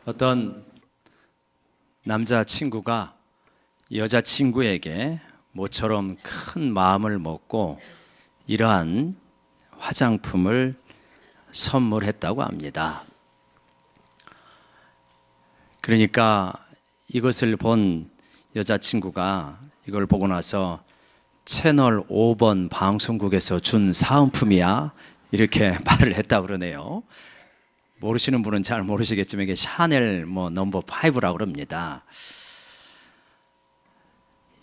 어떤 남자친구가 여자친구에게 모처럼 큰 마음을 먹고 이러한 화장품을 선물했다고 합니다. 그러니까 이것을 본 여자친구가 이걸 보고 나서 채널 5번 방송국에서 준 사은품이야 이렇게 말을 했다고 그러네요. 모르시는 분은 잘 모르시겠지만 이게 샤넬 넘버 5라고 그럽니다.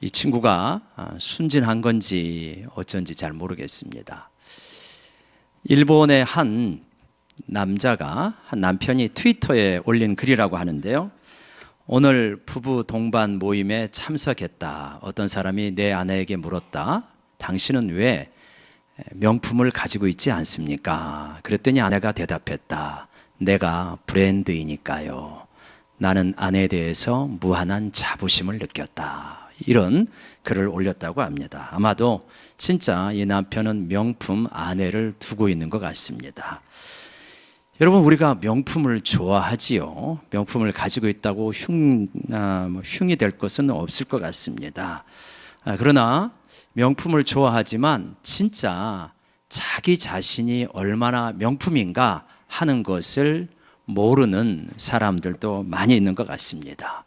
이 친구가 순진한 건지 어쩐지 잘 모르겠습니다. 일본의 한 남편이 트위터에 올린 글이라고 하는데요. 오늘 부부 동반 모임에 참석했다. 어떤 사람이 내 아내에게 물었다. 당신은 왜 명품을 가지고 있지 않습니까? 그랬더니 아내가 대답했다. 내가 브랜드이니까요. 나는 아내에 대해서 무한한 자부심을 느꼈다. 이런 글을 올렸다고 합니다. 아마도 진짜 이 남편은 명품 아내를 두고 있는 것 같습니다. 여러분, 우리가 명품을 좋아하지요. 명품을 가지고 있다고 흉이 될 것은 없을 것 같습니다. 그러나 명품을 좋아하지만 진짜 자기 자신이 얼마나 명품인가 하는 것을 모르는 사람들도 많이 있는 것 같습니다.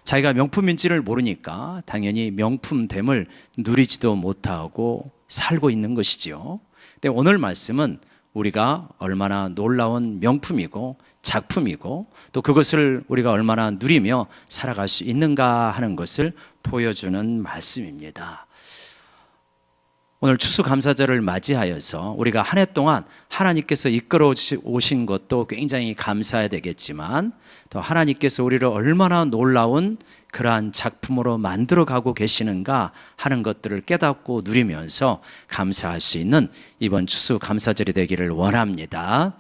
자기가 명품인지를 모르니까 당연히 명품됨을 누리지도 못하고 살고 있는 것이지요. 근데 오늘 말씀은 우리가 얼마나 놀라운 명품이고 작품이고 또 그것을 우리가 얼마나 누리며 살아갈 수 있는가 하는 것을 보여주는 말씀입니다. 오늘 추수감사절을 맞이하여서 우리가 한 해 동안 하나님께서 이끌어 오신 것도 굉장히 감사해야 되겠지만 또 하나님께서 우리를 얼마나 놀라운 그러한 작품으로 만들어가고 계시는가 하는 것들을 깨닫고 누리면서 감사할 수 있는 이번 추수감사절이 되기를 원합니다.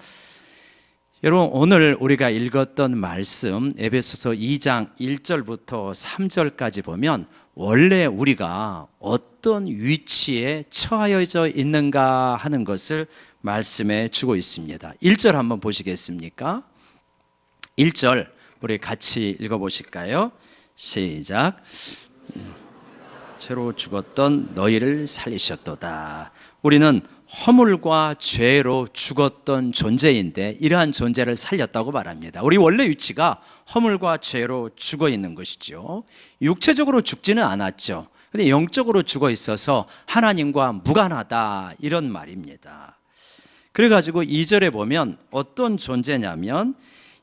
여러분, 오늘 우리가 읽었던 말씀 에베소서 2장 1절부터 3절까지 보면 원래 우리가 어떤 위치에 처하여져 있는가 하는 것을 말씀해 주고 있습니다. 1절 한번 보시겠습니까? 1절 우리 같이 읽어보실까요? 시작. 죄로 죽었던 너희를 살리셨도다. 우리는 허물과 죄로 죽었던 존재인데 이러한 존재를 살렸다고 말합니다. 우리 원래 위치가 허물과 죄로 죽어 있는 것이죠. 육체적으로 죽지는 않았죠. 근데 영적으로 죽어 있어서 하나님과 무관하다 이런 말입니다. 그래가지고 2절에 보면 어떤 존재냐면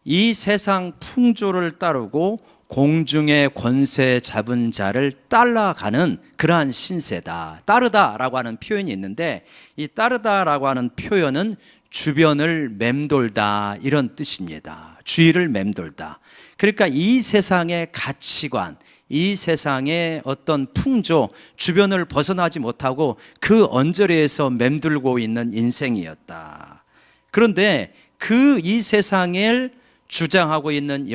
이 세상 풍조를 따르고 공중의 권세 잡은 자를 따라가는 그러한 신세다. 따르다라고 하는 표현이 있는데 이 따르다라고 하는 표현은 주변을 맴돌다 이런 뜻입니다. 주위를 맴돌다. 그러니까 이 세상의 가치관, 이 세상의 어떤 풍조, 주변을 벗어나지 못하고 그 언저리에서 맴돌고 있는 인생이었다. 그런데 이 세상을 주장하고 있는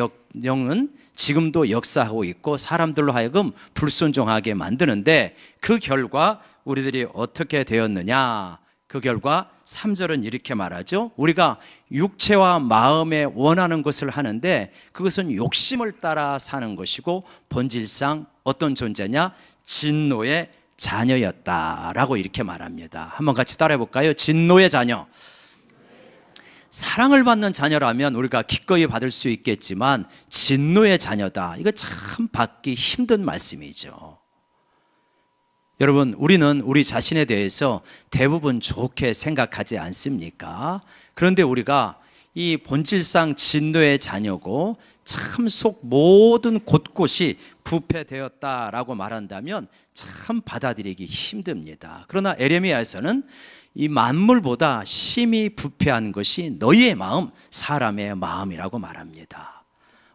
영은 지금도 역사하고 있고 사람들로 하여금 불순종하게 만드는데 그 결과 우리들이 어떻게 되었느냐? 그 결과 3절은 이렇게 말하죠. 우리가 육체와 마음에 원하는 것을 하는데 그것은 욕심을 따라 사는 것이고 본질상 어떤 존재냐? 진노의 자녀였다라고 이렇게 말합니다. 한번 같이 따라해 볼까요? 진노의 자녀. 사랑을 받는 자녀라면 우리가 기꺼이 받을 수 있겠지만 진노의 자녀다. 이거 참 받기 힘든 말씀이죠. 여러분, 우리는 우리 자신에 대해서 대부분 좋게 생각하지 않습니까? 그런데 우리가 이 본질상 진노의 자녀고 참 속 모든 곳곳이 부패되었다라고 말한다면 참 받아들이기 힘듭니다. 그러나 에레미야에서는 이 만물보다 심히 부패한 것이 너희의 마음, 사람의 마음이라고 말합니다.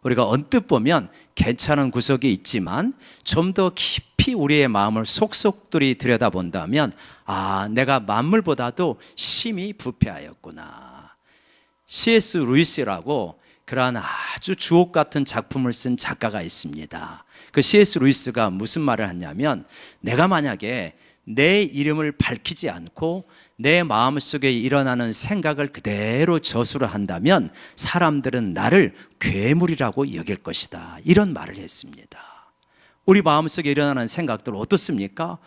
우리가 언뜻 보면 괜찮은 구석이 있지만 좀 더 깊이 우리의 마음을 속속들이 들여다본다면 내가 만물보다도 심히 부패하였구나. C.S. 루이스라고 그러한 아주 주옥 같은 작품을 쓴 작가가 있습니다. 그 C.S. 루이스가 무슨 말을 하냐면 내가 만약에 내 이름을 밝히지 않고 내 마음속에 일어나는 생각을 그대로 저수를 한다면 사람들은 나를 괴물이라고 여길 것이다. 이런 말을 했습니다. 우리 마음속에 일어나는 생각들 어떻습니까?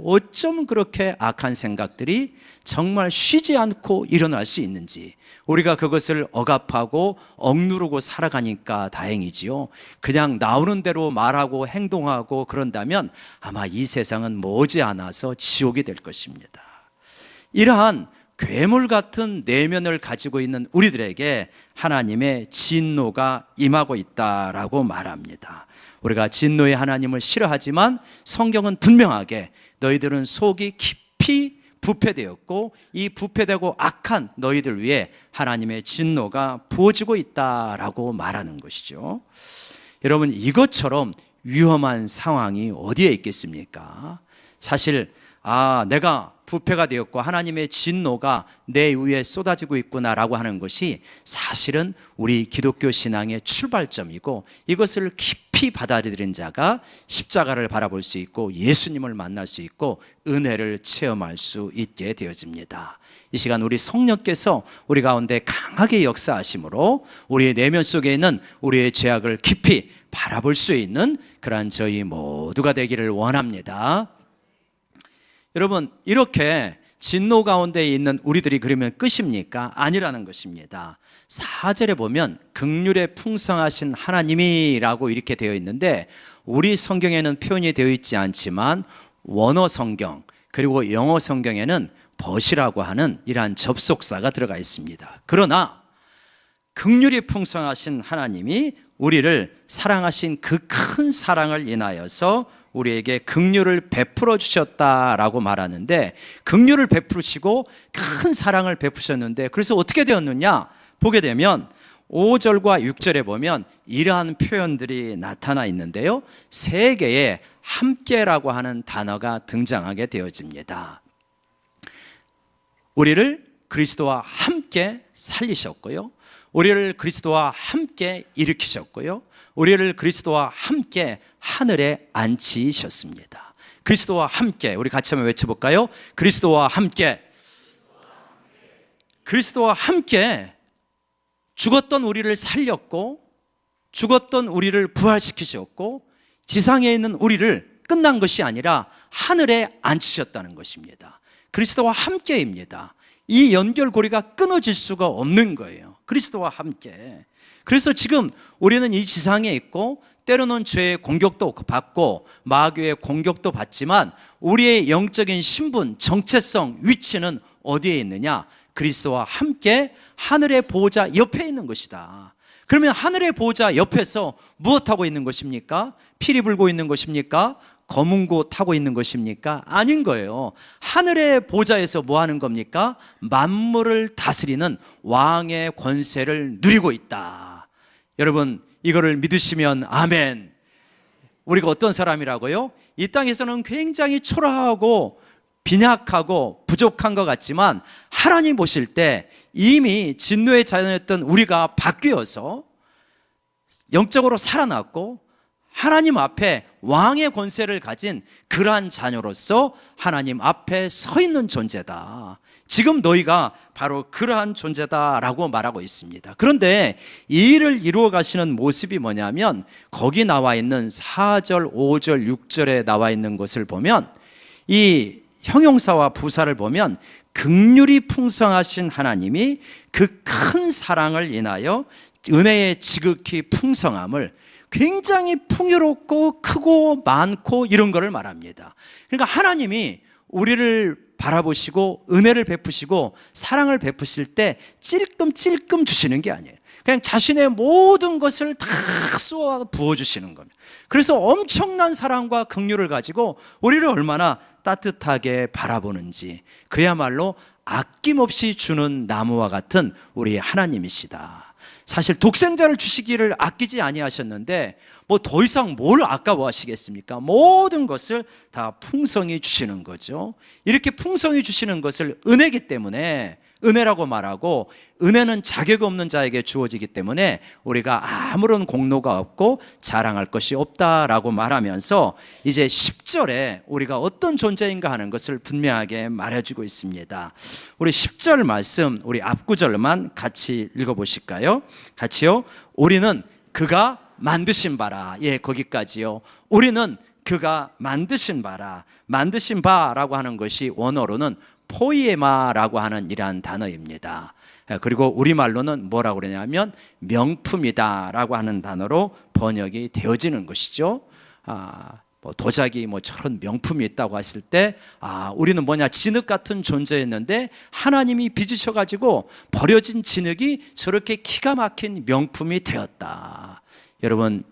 어쩜 그렇게 악한 생각들이 정말 쉬지 않고 일어날 수 있는지, 우리가 그것을 억압하고 억누르고 살아가니까 다행이지요. 그냥 나오는 대로 말하고 행동하고 그런다면 아마 이 세상은 머지않아서 지옥이 될 것입니다. 이러한 괴물 같은 내면을 가지고 있는 우리들에게 하나님의 진노가 임하고 있다라고 말합니다. 우리가 진노의 하나님을 싫어하지만 성경은 분명하게 너희들은 속이 깊이 부패되었고 이 부패되고 악한 너희들 위해 하나님의 진노가 부어지고 있다라고 말하는 것이죠. 여러분, 이것처럼 위험한 상황이 어디에 있겠습니까? 사실 내가 부패가 되었고 하나님의 진노가 내 위에 쏟아지고 있구나라고 하는 것이 사실은 우리 기독교 신앙의 출발점이고, 이것을 깊이 받아들인 자가 십자가를 바라볼 수 있고 예수님을 만날 수 있고 은혜를 체험할 수 있게 되어집니다. 이 시간 우리 성령께서 우리 가운데 강하게 역사하심으로 우리의 내면 속에 있는 우리의 죄악을 깊이 바라볼 수 있는 그러한 저희 모두가 되기를 원합니다. 여러분, 이렇게 진노 가운데 있는 우리들이 그러면 끝입니까? 아니라는 것입니다. 4절에 보면 긍휼에 풍성하신 하나님이라고 이렇게 되어 있는데, 우리 성경에는 표현이 되어 있지 않지만 원어 성경 그리고 영어 성경에는 벗이라고 하는 이러한 접속사가 들어가 있습니다. 그러나 긍휼이 풍성하신 하나님이 우리를 사랑하신 그 큰 사랑을 인하여서 우리에게 긍휼을 베풀어 주셨다라고 말하는데, 긍휼을 베푸시고 큰 사랑을 베푸셨는데 그래서 어떻게 되었느냐 보게 되면 5절과 6절에 보면 이러한 표현들이 나타나 있는데요, 세 개의 함께라고 하는 단어가 등장하게 되어집니다. 우리를 그리스도와 함께 살리셨고요, 우리를 그리스도와 함께 일으키셨고요, 우리를 그리스도와 함께 하늘에 앉히셨습니다. 그리스도와 함께, 우리 같이 한번 외쳐볼까요? 그리스도와 함께. 그리스도와 함께 죽었던 우리를 살렸고, 죽었던 우리를 부활시키셨고, 지상에 있는 우리를 끝난 것이 아니라 하늘에 앉히셨다는 것입니다. 그리스도와 함께입니다. 이 연결고리가 끊어질 수가 없는 거예요. 그리스도와 함께. 그래서 지금 우리는 이 지상에 있고 때로는 죄의 공격도 받고 마귀의 공격도 받지만 우리의 영적인 신분, 정체성, 위치는 어디에 있느냐? 그리스도와 함께 하늘의 보호자 옆에 있는 것이다. 그러면 하늘의 보호자 옆에서 무엇하고 있는 것입니까? 피리 불고 있는 것입니까? 검은 고 타고 있는 것입니까? 아닌 거예요. 하늘의 보좌에서 뭐 하는 겁니까? 만물을 다스리는 왕의 권세를 누리고 있다. 여러분, 이거를 믿으시면 아멘. 우리가 어떤 사람이라고요? 이 땅에서는 굉장히 초라하고 빈약하고 부족한 것 같지만 하나님 보실 때 이미 진노의 자녀였던 우리가 바뀌어서 영적으로 살아났고 하나님 앞에 왕의 권세를 가진 그러한 자녀로서 하나님 앞에 서 있는 존재다. 지금 너희가 바로 그러한 존재다라고 말하고 있습니다. 그런데 이 일을 이루어 가시는 모습이 뭐냐면 거기 나와 있는 4절, 5절, 6절에 나와 있는 것을 보면 이 형용사와 부사를 보면 긍휼이 풍성하신 하나님이 그 큰 사랑을 인하여 은혜의 지극히 풍성함을 굉장히 풍요롭고 크고 많고 이런 거를 말합니다. 그러니까 하나님이 우리를 바라보시고 은혜를 베푸시고 사랑을 베푸실 때 찔끔찔끔 주시는 게 아니에요. 그냥 자신의 모든 것을 다 쏘아 부어주시는 겁니다. 그래서 엄청난 사랑과 긍휼을 가지고 우리를 얼마나 따뜻하게 바라보는지, 그야말로 아낌없이 주는 나무와 같은 우리 하나님이시다. 사실 독생자를 주시기를 아끼지 아니하셨는데 뭐 더 이상 뭘 아까워하시겠습니까? 모든 것을 다 풍성히 주시는 거죠. 이렇게 풍성히 주시는 것을 은혜이기 때문에 은혜라고 말하고, 은혜는 자격 없는 자에게 주어지기 때문에 우리가 아무런 공로가 없고 자랑할 것이 없다라고 말하면서 이제 10절에 우리가 어떤 존재인가 하는 것을 분명하게 말해주고 있습니다. 우리 10절 말씀, 우리 앞구절만 같이 읽어보실까요? 같이요. 우리는 그가 만드신 바라. 예, 거기까지요. 우리는 그가 만드신 바라. 만드신 바라고 하는 것이 원어로는 포이에마라고 하는 이러한 단어입니다. 그리고 우리말로는 뭐라고 그러냐면 명품이다라고 하는 단어로 번역이 되어지는 것이죠. 도자기 저런 명품이 있다고 했을 때, 우리는 뭐냐, 진흙 같은 존재였는데 하나님이 빚으셔가지고 버려진 진흙이 저렇게 기가 막힌 명품이 되었다. 여러분,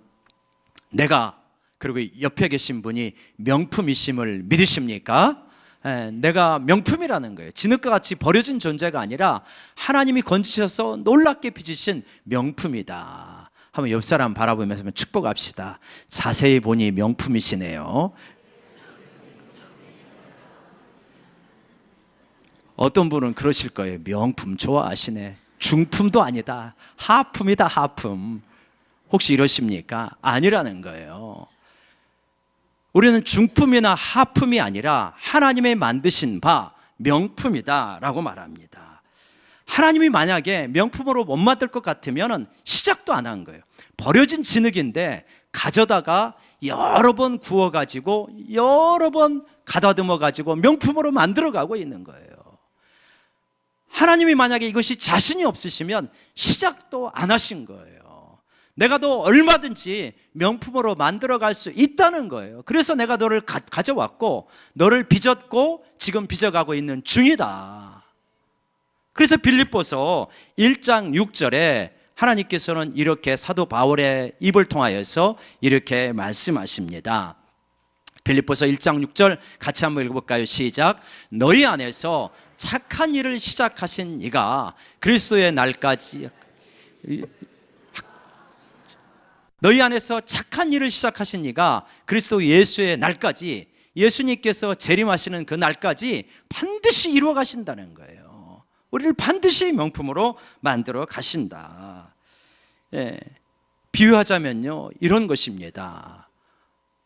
내가, 그리고 옆에 계신 분이 명품이심을 믿으십니까? 내가 명품이라는 거예요. 진흙과 같이 버려진 존재가 아니라 하나님이 건지셔서 놀랍게 빚으신 명품이다. 한번 옆 사람 바라보면서 축복합시다. 자세히 보니 명품이시네요. 어떤 분은 그러실 거예요. 명품 좋아하시네. 중품도 아니다. 하품이다, 하품. 혹시 이러십니까? 아니라는 거예요. 우리는 중품이나 하품이 아니라 하나님의 만드신 바 명품이다 라고 말합니다. 하나님이 만약에 명품으로 못 만들 것 같으면 시작도 안 한 거예요. 버려진 진흙인데 가져다가 여러 번 구워가지고 여러 번 가다듬어가지고 명품으로 만들어가고 있는 거예요. 하나님이 만약에 이것이 자신이 없으시면 시작도 안 하신 거예요. 내가 너 얼마든지 명품으로 만들어갈 수 있다는 거예요. 그래서 내가 너를 가져왔고 너를 빚었고 지금 빚어가고 있는 중이다. 그래서 빌립보서 1장 6절에 하나님께서는 이렇게 사도 바울의 입을 통하여서 이렇게 말씀하십니다. 빌립보서 1장 6절 같이 한번 읽어볼까요? 시작. 너희 안에서 착한 일을 시작하신 이가 그리스도의 날까지, 너희 안에서 착한 일을 시작하신 이가 그리스도 예수의 날까지, 예수님께서 재림하시는 그 날까지 반드시 이루어 가신다는 거예요. 우리를 반드시 명품으로 만들어 가신다. 예, 비유하자면요, 이런 것입니다.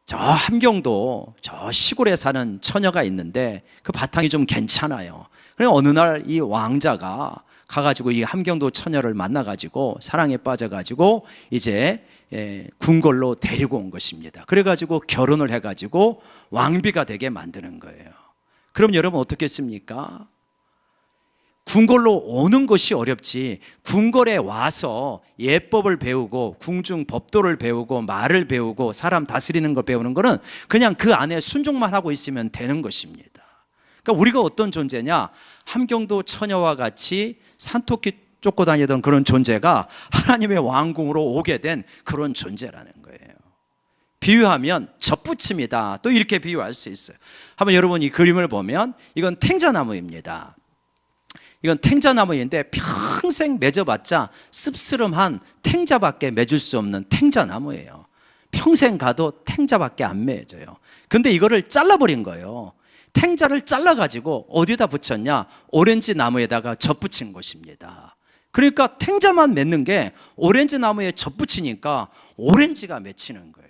저 함경도 저 시골에 사는 처녀가 있는데 그 바탕이 좀 괜찮아요. 그래서 어느 날 이 왕자가 가가지고 이 함경도 처녀를 만나가지고 사랑에 빠져가지고 이제 궁궐로 데리고 온 것입니다. 그래가지고 결혼을 해가지고 왕비가 되게 만드는 거예요. 그럼 여러분 어떻겠습니까? 궁궐로 오는 것이 어렵지, 궁궐에 와서 예법을 배우고 궁중 법도를 배우고 말을 배우고 사람 다스리는 걸 배우는 거는 그냥 그 안에 순종만 하고 있으면 되는 것입니다. 그러니까 우리가 어떤 존재냐, 함경도 처녀와 같이 산토끼 쫓고 다니던 그런 존재가 하나님의 왕궁으로 오게 된 그런 존재라는 거예요. 비유하면 젖붙임이다, 또 이렇게 비유할 수 있어요. 한번 여러분 이 그림을 보면 이건 탱자나무입니다. 이건 탱자나무인데 평생 맺어봤자 씁쓸한 탱자밖에 맺을 수 없는 탱자나무예요. 평생 가도 탱자밖에 안 맺어요. 근데 이거를 잘라버린 거예요. 탱자를 잘라가지고 어디다 붙였냐, 오렌지 나무에다가 젖붙인 것입니다. 그러니까 탱자만 맺는 게 오렌지 나무에 젖붙이니까 오렌지가 맺히는 거예요.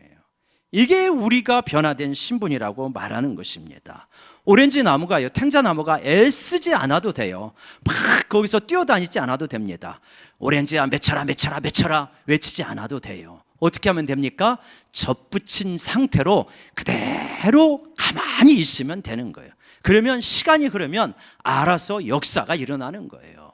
이게 우리가 변화된 신분이라고 말하는 것입니다. 오렌지 나무가요, 탱자 나무가 애쓰지 않아도 돼요. 막 거기서 뛰어다니지 않아도 됩니다. 오렌지야 맺혀라 맺혀라 맺혀라 외치지 않아도 돼요. 어떻게 하면 됩니까? 젖붙인 상태로 그대로 가만히 있으면 되는 거예요. 그러면 시간이 흐르면 알아서 역사가 일어나는 거예요.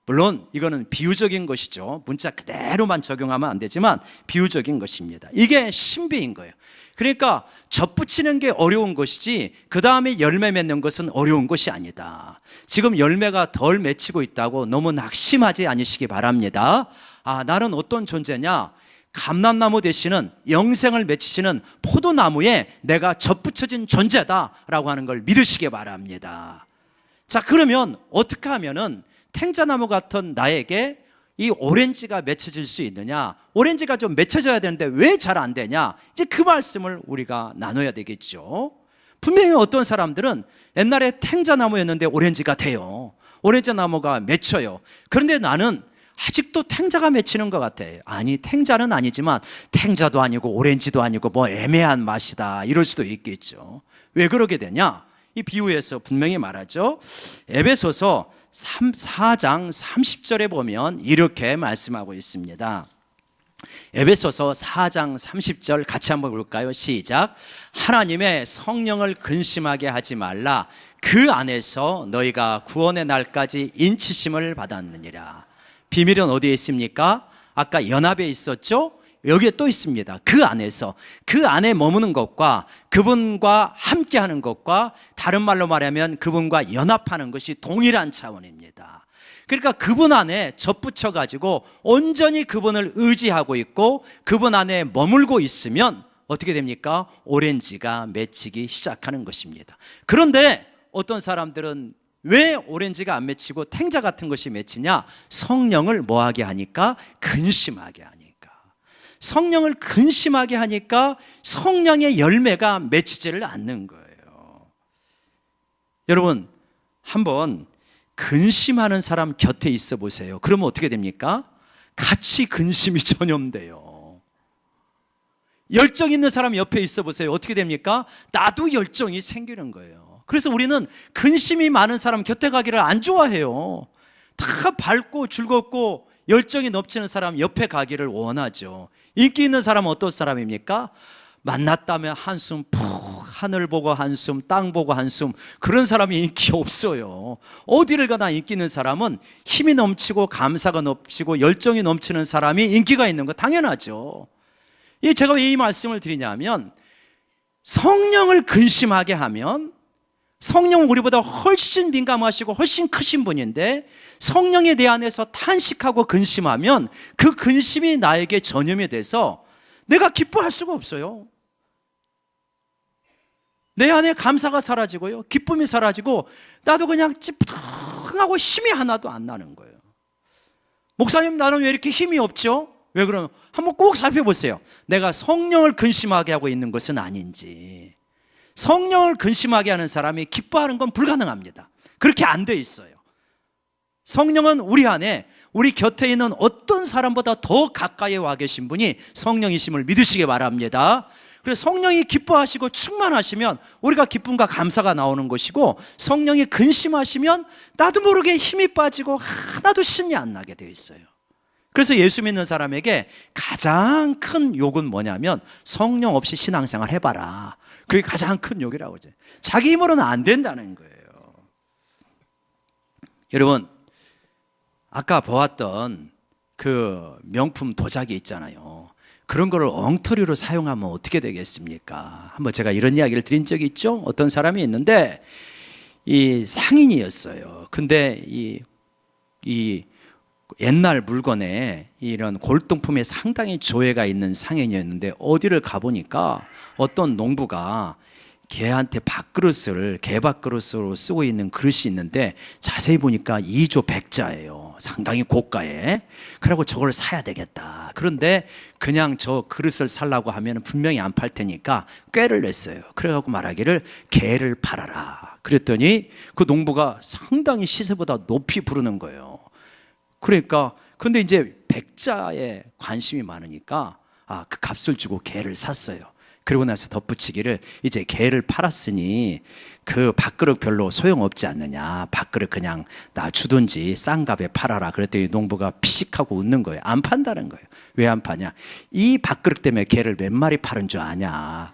물론 이거는 비유적인 것이죠. 문자 그대로만 적용하면 안 되지만 비유적인 것입니다. 이게 신비인 거예요. 그러니까 젖붙이는 게 어려운 것이지 그 다음에 열매 맺는 것은 어려운 것이 아니다. 지금 열매가 덜 맺히고 있다고 너무 낙심하지 않으시기 바랍니다. 나는 어떤 존재냐, 감람나무 되시는 영생을 맺히시는 포도나무에 내가 젖붙여진 존재다라고 하는 걸 믿으시기 바랍니다. 자, 그러면 어떻게 하면은 탱자나무 같은 나에게 이 오렌지가 맺혀질 수 있느냐, 오렌지가 좀 맺혀져야 되는데 왜 잘 안 되냐, 이제 그 말씀을 우리가 나눠야 되겠죠. 분명히 어떤 사람들은 옛날에 탱자나무였는데 오렌지가 돼요. 오렌지 나무가 맺혀요. 그런데 나는 아직도 탱자가 맺히는 것 같아. 아니, 탱자는 아니지만 탱자도 아니고 오렌지도 아니고 뭐 애매한 맛이다, 이럴 수도 있겠죠. 왜 그러게 되냐? 이 비유에서 분명히 말하죠. 에베소서 4장 30절에 보면 이렇게 말씀하고 있습니다. 에베소서 4장 30절 같이 한번 볼까요? 시작. 하나님의 성령을 근심하게 하지 말라. 그 안에서 너희가 구원의 날까지 인치심을 받았느니라. 비밀은 어디에 있습니까? 아까 연합에 있었죠? 여기에 또 있습니다. 그 안에서, 그 안에 머무는 것과 그분과 함께하는 것과, 다른 말로 말하면 그분과 연합하는 것이 동일한 차원입니다. 그러니까 그분 안에 접붙여 가지고 온전히 그분을 의지하고 있고 그분 안에 머물고 있으면 어떻게 됩니까? 오렌지가 맺히기 시작하는 것입니다. 그런데 어떤 사람들은 왜 오렌지가 안 맺히고 탱자 같은 것이 맺히냐? 성령을 뭐하게 하니까? 근심하게 하니까. 성령을 근심하게 하니까 성령의 열매가 맺히지를 않는 거예요. 여러분, 한번 근심하는 사람 곁에 있어 보세요. 그러면 어떻게 됩니까? 같이 근심이 전염돼요. 열정 있는 사람 옆에 있어 보세요. 어떻게 됩니까? 나도 열정이 생기는 거예요. 그래서 우리는 근심이 많은 사람 곁에 가기를 안 좋아해요. 다 밝고 즐겁고 열정이 넘치는 사람 옆에 가기를 원하죠. 인기 있는 사람은 어떤 사람입니까? 만났다면 한숨 푹, 하늘 보고 한숨, 땅 보고 한숨, 그런 사람이 인기 없어요. 어디를 가나 인기 있는 사람은 힘이 넘치고 감사가 넘치고 열정이 넘치는 사람이 인기가 있는 거 당연하죠. 제가 왜 이 말씀을 드리냐면, 성령을 근심하게 하면, 성령은 우리보다 훨씬 민감하시고 훨씬 크신 분인데, 성령에 내 안에서 탄식하고 근심하면 그 근심이 나에게 전염이 돼서 내가 기뻐할 수가 없어요. 내 안에 감사가 사라지고요, 기쁨이 사라지고 나도 그냥 찌뿌둥하고 힘이 하나도 안 나는 거예요. 목사님, 나는 왜 이렇게 힘이 없죠? 왜 그러면 한번 꼭 살펴보세요. 내가 성령을 근심하게 하고 있는 것은 아닌지. 성령을 근심하게 하는 사람이 기뻐하는 건 불가능합니다. 그렇게 안 돼 있어요. 성령은 우리 안에, 우리 곁에 있는 어떤 사람보다 더 가까이 와 계신 분이 성령이심을 믿으시기 바랍니다. 그래서 성령이 기뻐하시고 충만하시면 우리가 기쁨과 감사가 나오는 것이고, 성령이 근심하시면 나도 모르게 힘이 빠지고 하나도 신이 안 나게 되어 있어요. 그래서 예수 믿는 사람에게 가장 큰 욕은 뭐냐면, 성령 없이 신앙생활 해봐라. 그게 가장 큰 욕이라고 하죠. 자기 힘으로는 안 된다는 거예요. 여러분, 아까 보았던 그 명품 도자기 있잖아요. 그런 거를 엉터리로 사용하면 어떻게 되겠습니까? 한번 제가 이런 이야기를 드린 적이 있죠. 어떤 사람이 있는데 이 상인이었어요. 근데 이 옛날 물건에 이런 골동품에 상당히 조예가 있는 상인이었는데, 어디를 가보니까 어떤 농부가 개한테 밥그릇을, 개밥그릇으로 쓰고 있는 그릇이 있는데 자세히 보니까 2조 백자예요. 상당히 고가에. 그러고 저걸 사야 되겠다. 그런데 그냥 저 그릇을 살라고 하면 분명히 안 팔 테니까 꾀를 냈어요. 그래갖고 말하기를 개를 팔아라. 그랬더니 그 농부가 상당히 시세보다 높이 부르는 거예요. 그러니까 근데 이제 백자에 관심이 많으니까 그 값을 주고 개를 샀어요. 그리고 나서 덧붙이기를, 이제 개를 팔았으니 그 밥그릇 별로 소용없지 않느냐, 밥그릇 그냥 나 주든지 싼 값에 팔아라. 그랬더니 농부가 피식하고 웃는 거예요. 안 판다는 거예요. 왜 안 파냐? 이 밥그릇 때문에 개를 몇 마리 파는 줄 아냐.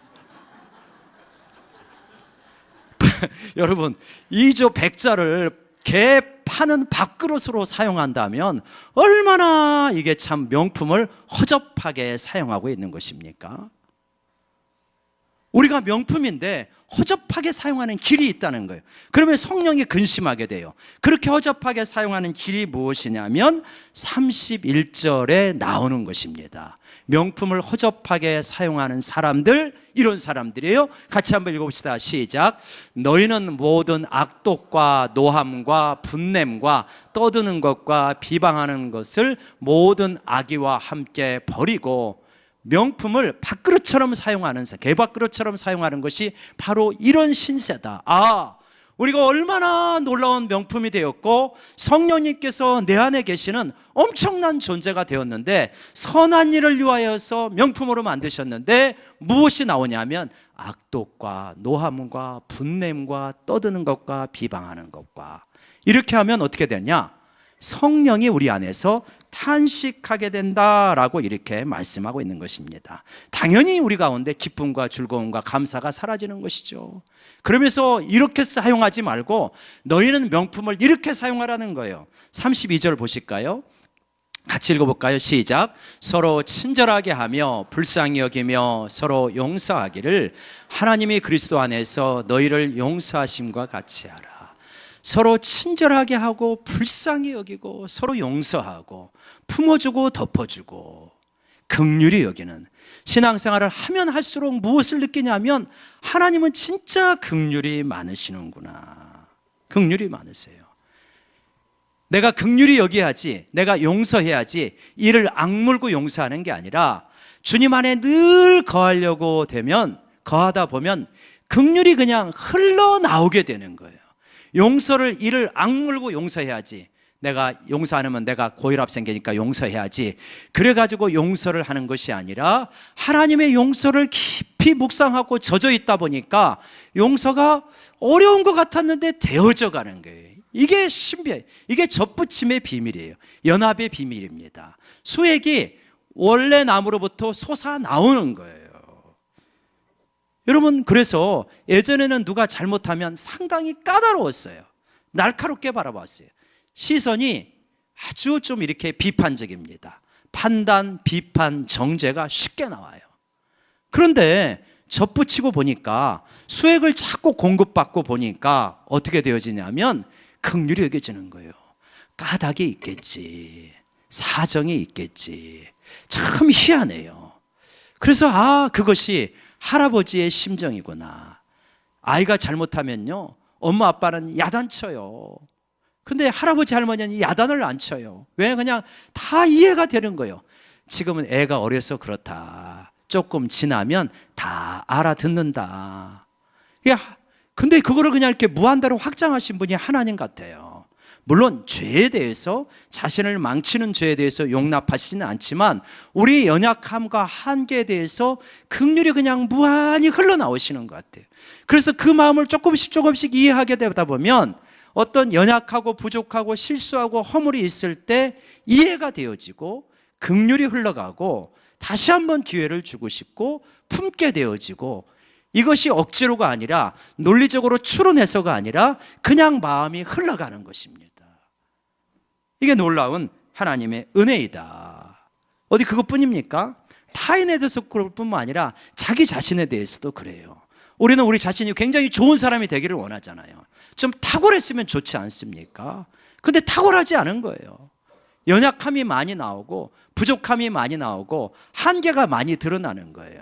여러분, 2조 백자를 개 파는 밥그릇으로 사용한다면 얼마나 이게 참 명품을 허접하게 사용하고 있는 것입니까? 우리가 명품인데 허접하게 사용하는 길이 있다는 거예요. 그러면 성령이 근심하게 돼요. 그렇게 허접하게 사용하는 길이 무엇이냐면 31절에 나오는 것입니다. 명품을 허접하게 사용하는 사람들, 이런 사람들이에요. 같이 한번 읽어봅시다. 시작. 너희는 모든 악독과 노함과 분냄과 떠드는 것과 비방하는 것을 모든 악의와 함께 버리고 명품을 밥그릇처럼 사용하는, 개밥그릇처럼 사용하는 것이 바로 이런 신세다. 우리가 얼마나 놀라운 명품이 되었고 성령님께서 내 안에 계시는 엄청난 존재가 되었는데 선한 일을 위하여서 명품으로 만드셨는데 무엇이 나오냐면 악독과 노함과 분냄과 떠드는 것과 비방하는 것과 이렇게 하면 어떻게 되냐? 성령이 우리 안에서 탄식하게 된다라고 이렇게 말씀하고 있는 것입니다. 당연히 우리 가운데 기쁨과 즐거움과 감사가 사라지는 것이죠. 그러면서 이렇게 사용하지 말고 너희는 명품을 이렇게 사용하라는 거예요. 32절 보실까요? 같이 읽어볼까요? 시작. 서로 친절하게 하며 불쌍히 여기며 서로 용서하기를 하나님이 그리스도 안에서 너희를 용서하심과 같이 하라. 서로 친절하게 하고 불쌍히 여기고 서로 용서하고 품어주고 덮어주고 긍휼히 여기는 신앙생활을 하면 할수록 무엇을 느끼냐면 하나님은 진짜 긍휼이 많으시는구나. 긍휼이 많으세요. 내가 긍휼히 여겨야지, 내가 용서해야지 이를 악물고 용서하는 게 아니라 주님 안에 늘 거하다 보면 긍휼이 그냥 흘러나오게 되는 거예요. 용서를 이를 악물고 용서해야지, 내가 용서 안 하면 내가 고혈압 생기니까 용서해야지, 그래가지고 용서를 하는 것이 아니라 하나님의 용서를 깊이 묵상하고 젖어 있다 보니까 용서가 어려운 것 같았는데 되어져 가는 거예요. 이게 신비해요. 이게 접붙임의 비밀이에요. 연합의 비밀입니다. 수액이 원래 나무로부터 솟아 나오는 거예요. 여러분, 그래서 예전에는 누가 잘못하면 상당히 까다로웠어요. 날카롭게 바라봤어요. 시선이 아주 좀 이렇게 비판적입니다. 판단, 비판, 정죄가 쉽게 나와요. 그런데 접붙이고 보니까 수액을 자꾸 공급받고 보니까 어떻게 되어지냐면 긍휼히 여겨지는 거예요. 까닭이 있겠지, 사정이 있겠지. 참 희한해요. 그래서 그것이 할아버지의 심정이구나. 아이가 잘못하면요, 엄마 아빠는 야단쳐요. 근데 할아버지 할머니는 야단을 안 쳐요. 왜? 그냥 다 이해가 되는 거예요. 지금은 애가 어려서 그렇다. 조금 지나면 다 알아듣는다. 근데 그거를 그냥 이렇게 무한대로 확장하신 분이 하나님 같아요. 물론 죄에 대해서, 자신을 망치는 죄에 대해서 용납하시지는 않지만 우리의 연약함과 한계에 대해서 긍휼이 그냥 무한히 흘러나오시는 것 같아요. 그래서 그 마음을 조금씩 이해하게 되다 보면 어떤 연약하고 부족하고 실수하고 허물이 있을 때 이해가 되어지고 긍휼이 흘러가고 다시 한번 기회를 주고 싶고 품게 되어지고, 이것이 억지로가 아니라 논리적으로 추론해서가 아니라 그냥 마음이 흘러가는 것입니다. 이게 놀라운 하나님의 은혜이다. 어디 그것뿐입니까? 타인에 대해서 그럴 뿐만 아니라 자기 자신에 대해서도 그래요. 우리는 우리 자신이 굉장히 좋은 사람이 되기를 원하잖아요. 좀 탁월했으면 좋지 않습니까? 근데 탁월하지 않은 거예요. 연약함이 많이 나오고 부족함이 많이 나오고 한계가 많이 드러나는 거예요.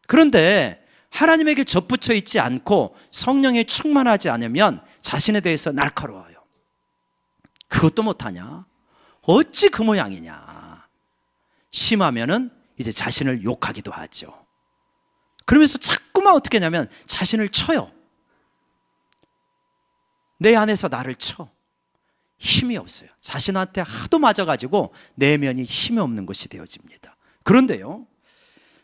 그런데 하나님에게 접붙여 있지 않고 성령에 충만하지 않으면 자신에 대해서 날카로워요. 그것도 못하냐? 어찌 그 모양이냐? 심하면은 이제 자신을 욕하기도 하죠. 그러면서 자꾸만 어떻게 하냐면 자신을 쳐요. 내 안에서 나를 쳐. 힘이 없어요. 자신한테 하도 맞아가지고 내면이 힘이 없는 것이 되어집니다. 그런데요,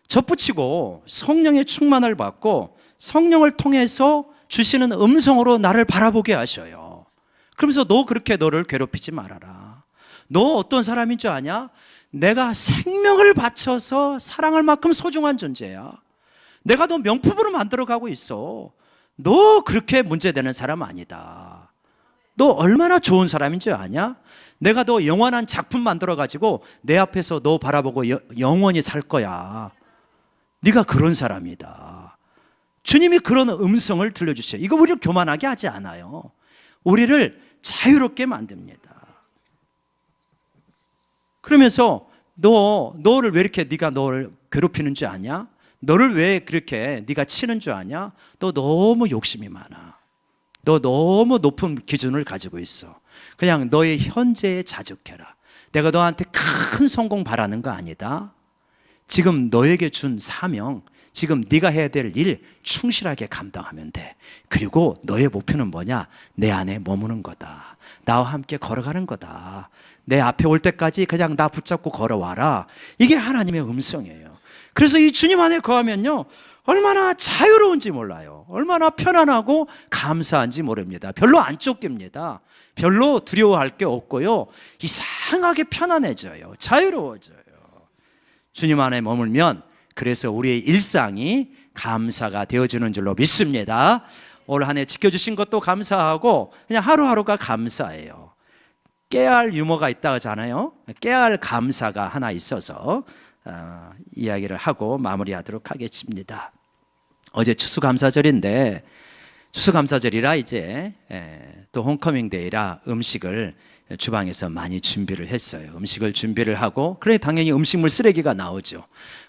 접붙이고 성령의 충만을 받고 성령을 통해서 주시는 음성으로 나를 바라보게 하셔요. 그러면서 너 그렇게 너를 괴롭히지 말아라. 너 어떤 사람인 줄 아냐? 내가 생명을 바쳐서 사랑할 만큼 소중한 존재야. 내가 너 명품으로 만들어가고 있어. 너 그렇게 문제되는 사람 아니다. 너 얼마나 좋은 사람인 줄 아냐? 내가 너 영원한 작품 만들어가지고 내 앞에서 너 바라보고 영원히 살 거야. 네가 그런 사람이다. 주님이 그런 음성을 들려주셔요. 이거 우리를 교만하게 하지 않아요. 우리를 자유롭게 만듭니다. 그러면서 너를 왜 이렇게 네가 너를 괴롭히는 줄 아냐? 너를 왜 그렇게 네가 치는 줄 아냐? 너 너무 욕심이 많아. 너 너무 높은 기준을 가지고 있어. 그냥 너의 현재에 자족해라. 내가 너한테 큰 성공 바라는 거 아니다. 지금 너에게 준 사명, 지금 네가 해야 될 일 충실하게 감당하면 돼. 그리고 너의 목표는 뭐냐? 내 안에 머무는 거다. 나와 함께 걸어가는 거다. 내 앞에 올 때까지 그냥 나 붙잡고 걸어와라. 이게 하나님의 음성이에요. 그래서 이 주님 안에 거하면요, 얼마나 자유로운지 몰라요. 얼마나 편안하고 감사한지 모릅니다. 별로 안 쫓깁니다. 별로 두려워할 게 없고요, 이상하게 편안해져요. 자유로워져요. 주님 안에 머물면 그래서 우리의 일상이 감사가 되어주는 줄로 믿습니다. 올 한 해 지켜주신 것도 감사하고 그냥 하루하루가 감사해요. 깨야 할 유머가 있다 하잖아요. 깨야 할 감사가 하나 있어서 이야기를 하고 마무리하도록 하겠습니다. 어제 추수감사절인데, 추수감사절이라 이제 또 홈커밍데이라 음식을 주방에서 많이 준비를 했어요. 음식을 준비를 하고, 그래 당연히 음식물 쓰레기가 나오죠.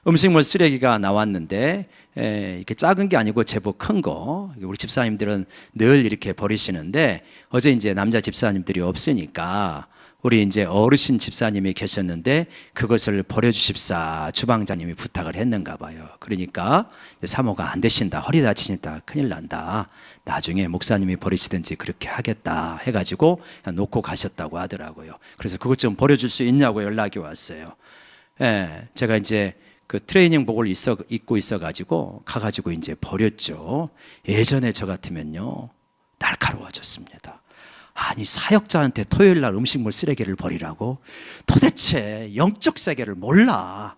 음식물 쓰레기가 나왔는데 이렇게 작은 게 아니고 제법 큰 거, 우리 집사님들은 늘 이렇게 버리시는데, 어제 이제 남자 집사님들이 없으니까 우리 이제 어르신 집사님이 계셨는데 그것을 버려주십사 주방장님이 부탁을 했는가 봐요. 그러니까 사모가 안 되신다, 허리 다치신다, 큰일 난다, 나중에 목사님이 버리시든지 그렇게 하겠다 해가지고 그냥 놓고 가셨다고 하더라고요. 그래서 그것 좀 버려줄 수 있냐고 연락이 왔어요. 제가 이제 그 트레이닝복을 입고 있어가지고 가가지고 이제 버렸죠. 예전에 저 같으면요 날카로워졌습니다. 아니, 사역자한테 토요일 날 음식물 쓰레기를 버리라고? 도대체 영적 세계를 몰라.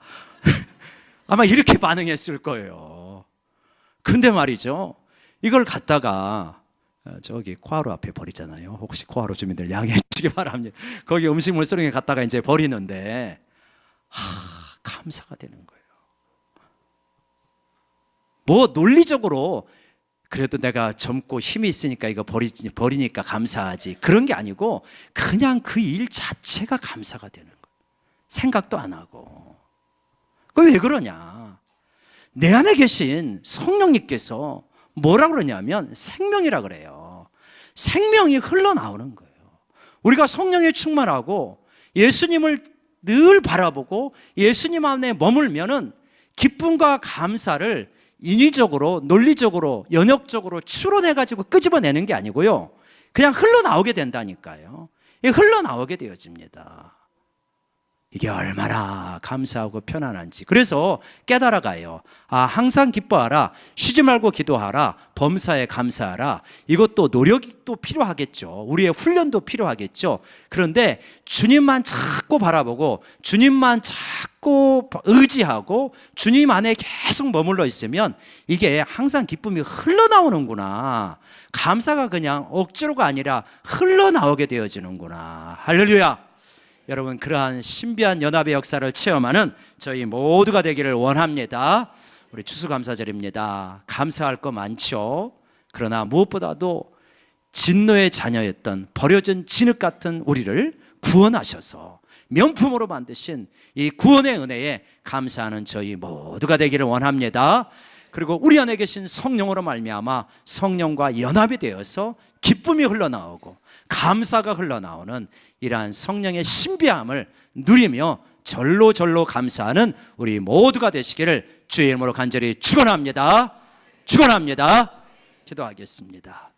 아마 이렇게 반응했을 거예요. 근데 말이죠, 이걸 갖다가 저기 코하루 앞에 버리잖아요. 혹시 코하루 주민들 양해해 주시기 바랍니다. 거기 음식물 쓰레기 갖다가 이제 버리는데 감사가 되는 거예요. 뭐 논리적으로 그래도 내가 젊고 힘이 있으니까 이거 버리니까 감사하지, 그런 게 아니고 그냥 그 일 자체가 감사가 되는 거예요. 생각도 안 하고. 그게 왜 그러냐? 내 안에 계신 성령님께서 뭐라 그러냐면 생명이라 그래요. 생명이 흘러나오는 거예요. 우리가 성령에 충만하고 예수님을 늘 바라보고 예수님 안에 머물면은 기쁨과 감사를 인위적으로, 논리적으로, 연역적으로 추론해가지고 끄집어내는 게 아니고요, 그냥 흘러나오게 된다니까요. 이게 흘러나오게 되어집니다. 이게 얼마나 감사하고 편안한지. 그래서 깨달아가요. 항상 기뻐하라, 쉬지 말고 기도하라, 범사에 감사하라. 이것도 노력이 또 필요하겠죠. 우리의 훈련도 필요하겠죠. 그런데 주님만 자꾸 바라보고 주님만 자꾸 의지하고 주님 안에 계속 머물러 있으면 이게 항상 기쁨이 흘러나오는구나. 감사가 그냥 억지로가 아니라 흘러나오게 되어지는구나. 할렐루야. 여러분, 그러한 신비한 연합의 역사를 체험하는 저희 모두가 되기를 원합니다. 우리 추수감사절입니다. 감사할 거 많죠. 그러나 무엇보다도 진노의 자녀였던 버려진 진흙 같은 우리를 구원하셔서 명품으로 만드신 이 구원의 은혜에 감사하는 저희 모두가 되기를 원합니다. 그리고 우리 안에 계신 성령으로 말미암아 성령과 연합이 되어서 기쁨이 흘러나오고 감사가 흘러나오는 이러한 성령의 신비함을 누리며 절로 감사하는 우리 모두가 되시기를 주의 이름으로 간절히 축원합니다. 축원합니다. 기도하겠습니다.